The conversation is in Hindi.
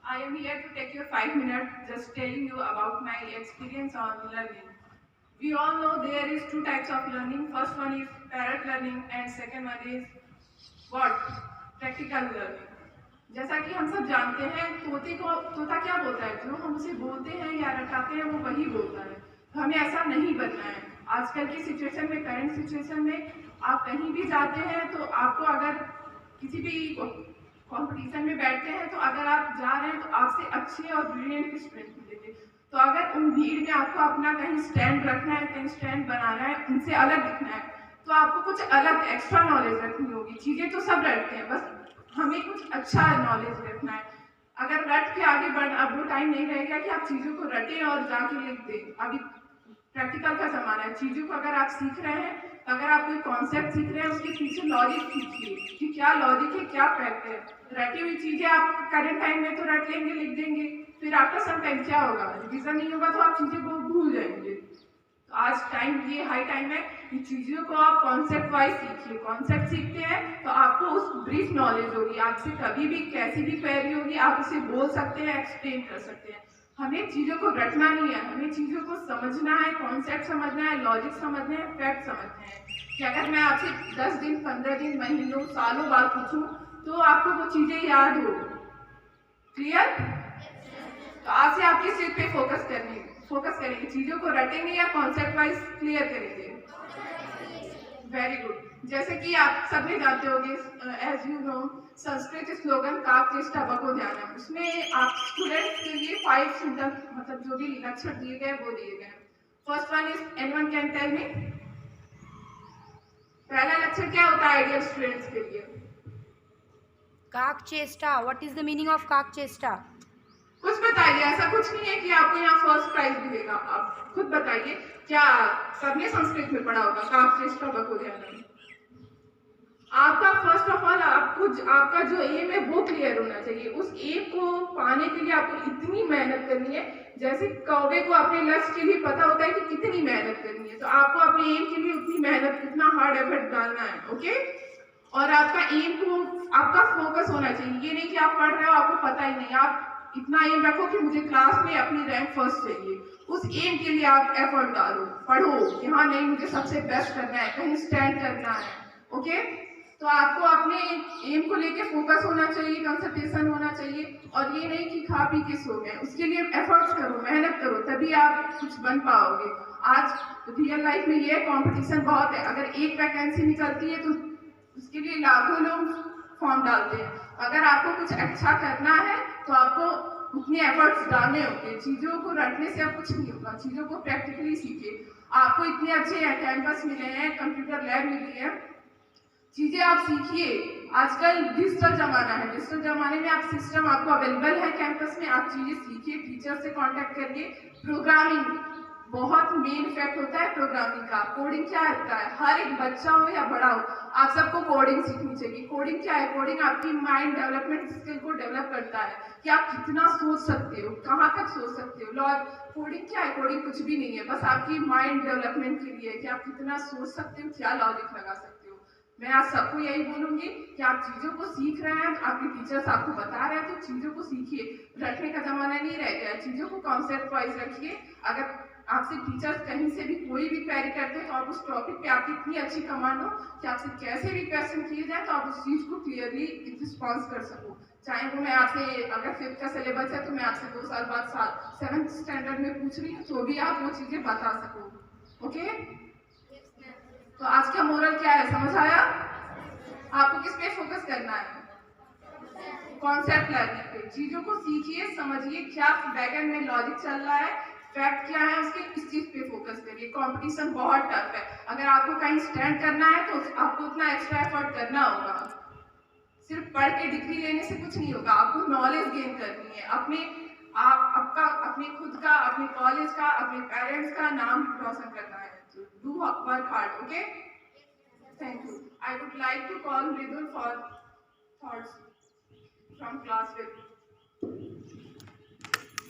I am here to take your 5 minutes just telling you about my experience on learning. We all know there is two types of learning. First one is parrot learning and second one is what? Practical learning. जैसा कि हम सब जानते हैं तोता क्या बोलता है, जो हम उसे बोलते हैं या रटाते हैं वो वही बोलता है। तो हमें ऐसा नहीं बनना है। आजकल की सिचुएशन में, करंट सिचुएशन में आप कहीं भी जाते हैं तो आपको अगर किसी भी कंपटीशन में बैठते हैं तो अगर आप जा रहे हैं तो आपसे अच्छे और ब्रिलियंट स्टूडेंट मिलेंगे। तो अगर उन भीड़ में आपको अपना कहीं स्टैंड रखना है, कहीं स्टैंड बनाना है, उनसे अलग दिखना है, तो आपको कुछ अलग एक्स्ट्रा नॉलेज रखनी होगी। चीज़ें तो सब रटते हैं, बस हमें कुछ अच्छा नॉलेज रखना है। अगर रट के आगे बढ़, अब वो टाइम नहीं रहेगा कि आप चीज़ों को रटें और जाके लिख दें। अभी प्रैक्टिकल का ज़माना है। चीज़ों को अगर आप सीख रहे हैं, अगर आप कोई कॉन्सेप्ट सीख रहे हैं, उसके पीछे लॉजिक सीखिए कि क्या लॉजिक है, क्या फैक्ट है। रटी हुई चीज़ें आप करंट टाइम में तो रट लेंगे, लिख देंगे, फिर आफ्टर सम टाइम क्या होगा, रिविजन नहीं होगा तो आप चीज़ें को भूल जाएंगे। तो आज टाइम, ये हाई टाइम है कि चीज़ों को आप कॉन्सेप्ट वाइज सीखिए। कॉन्सेप्ट सीखते हैं तो आपको उस ब्रीफ नॉलेज होगी, आपसे कभी भी कैसी भी क्वेरी होगी आप उसे बोल सकते हैं, एक्सप्लेन कर सकते हैं। हमें चीज़ों को रटना नहीं है, हमें चीज़ों को समझना है, कॉन्सेप्ट समझना है, लॉजिक समझना है, फैक्ट समझना है। कि अगर मैं आपसे 10 दिन, 15 दिन, महीनों, सालों बाद पूछूं तो आपको वो चीज़ें याद हो। क्लियर? तो आज से आप किस चीज़ पे फोकस करेंगे, चीज़ों को रटेंगे या कॉन्सेप्ट वाइज क्लियर करेंगे? Very good. जैसे कि आप सब ने जानते होंगे, as you know, Sanskrit slogan काक चेष्टा बको ध्यानम, उसमें आप स्टूडेंट्स के लिए 5 सिम्टम्स, मतलब जो भी लक्षण दिए गए वो दिए गए। First one is, anyone can tell me, पहला लक्षण क्या होता है आइडियल स्टूडेंट्स के लिए? काक चेष्टा। What is the meaning of काक चेष्टा? कुछ बताइए, ऐसा कुछ नहीं है कि आपको यहाँ फर्स्ट प्राइज मिलेगा, आप खुद बताइए। क्या सबने संस्कृत में पढ़ा होगा काक चेष्टा बको ध्यानम? आपका फर्स्ट ऑफ ऑल आपका जो एम है वो क्लियर होना चाहिए। उस एम को पाने के लिए आपको इतनी मेहनत करनी है, जैसे कौवे को अपने लक्ष्य के लिए पता होता है कि कितनी मेहनत करनी है, तो आपको अपने एम के लिए उतनी मेहनत, कितना हार्ड एफर्ट डालना है। ओके? और आपका एम को, आपका फोकस होना चाहिए। ये नहीं कि आप पढ़ रहे हो आपको पता ही नहीं, आप इतना एम रखो कि मुझे क्लास में अपनी रैंक फर्स्ट चाहिए। उस एम के लिए आप एफर्ट डालो, पढ़ो कि हाँ नहीं मुझे सबसे बेस्ट करना है, कहीं स्टैंड करना है। ओके? तो आपको अपने एम को लेके फोकस होना चाहिए, कंसंट्रेशन होना चाहिए, और ये नहीं कि खा पी के सो गए। उसके लिए एफर्ट्स करो, मेहनत करो, तभी आप कुछ बन पाओगे। आज रियल लाइफ में ये कंपटीशन बहुत है। अगर एक वैकेंसी निकलती है तो उसके लिए लाखों लोग फॉर्म डालते हैं। अगर आपको कुछ अच्छा करना है तो आपको उतने एफर्ट्स डालने होंगे। चीज़ों को रटने से अब कुछ नहीं होगा, चीज़ों को प्रैक्टिकली सीखिए। आपको इतने अच्छे कैंपस मिले हैं, कंप्यूटर लैब मिली है, चीजें आप सीखिए। आजकल डिजिटल जमाना है, डिजिटल जमाने में आप सिस्टम आपको अवेलेबल है कैंपस में, आप चीजें सीखिए, टीचर से कांटेक्ट करिए। प्रोग्रामिंग बहुत मेन फैक्ट होता है प्रोग्रामिंग का। कोडिंग क्या होता है, हर एक बच्चा हो या बड़ा हो आप सबको कोडिंग सीखनी चाहिए। कोडिंग क्या है? कोडिंग आपकी माइंड डेवलपमेंट स्किल को डेवलप करता है कि आप कितना सोच सकते हो, कहाँ तक सोच सकते हो। लॉज कोडिंग क्या है? कोडिंग कुछ भी नहीं है, बस आपकी माइंड डेवलपमेंट के लिए कि आप कितना सोच सकते हो, क्या लॉजिक लगा सकते हो। मैं आज सबको यही बोलूंगी कि आप चीज़ों को सीख रहे हैं, आपके टीचर्स आपको बता रहे हैं तो चीज़ों को सीखिए। रटने का ज़माना नहीं रह गया है, चीज़ों को कॉन्सेप्ट वाइज रखिए। अगर आपसे टीचर्स कहीं से भी कोई भी क्वेरी करते हैं तो आप उस टॉपिक पे आपकी इतनी अच्छी कमांड हो कि आपसे कैसे भी क्वेश्चन किए जाए तो आप उस चीज़ को क्लियरली रिस्पॉन्स कर सको। चाहे वो मैं आपसे, अगर 5th का सिलेबस है तो मैं आपसे 2 साल बाद 7th स्टैंडर्ड में पूछ रही हूँ तो भी आप वो चीज़ें बता सको। ओके? तो आज का मोरल क्या है, समझ आया? आपको किस पे फोकस करना है? कॉन्सेप्ट लर्निंग पे। चीजों को सीखिए, समझिए क्या बैकएंड में लॉजिक चल रहा है, फैक्ट क्या है उसके, इस चीज पे फोकस करिए। कंपटीशन बहुत टफ है, अगर आपको कहीं स्टैंड करना है तो आपको उतना एक्स्ट्रा एफर्ट करना होगा। सिर्फ पढ़ के डिग्री लेने से कुछ नहीं होगा, आपको नॉलेज गेन करनी है। अपने खुद का, अपने कॉलेज का, अपने पेरेंट्स का नाम रोशन करना है। Do work hard. Okay? Thank you. I would like to call Mridul for thoughts from class with.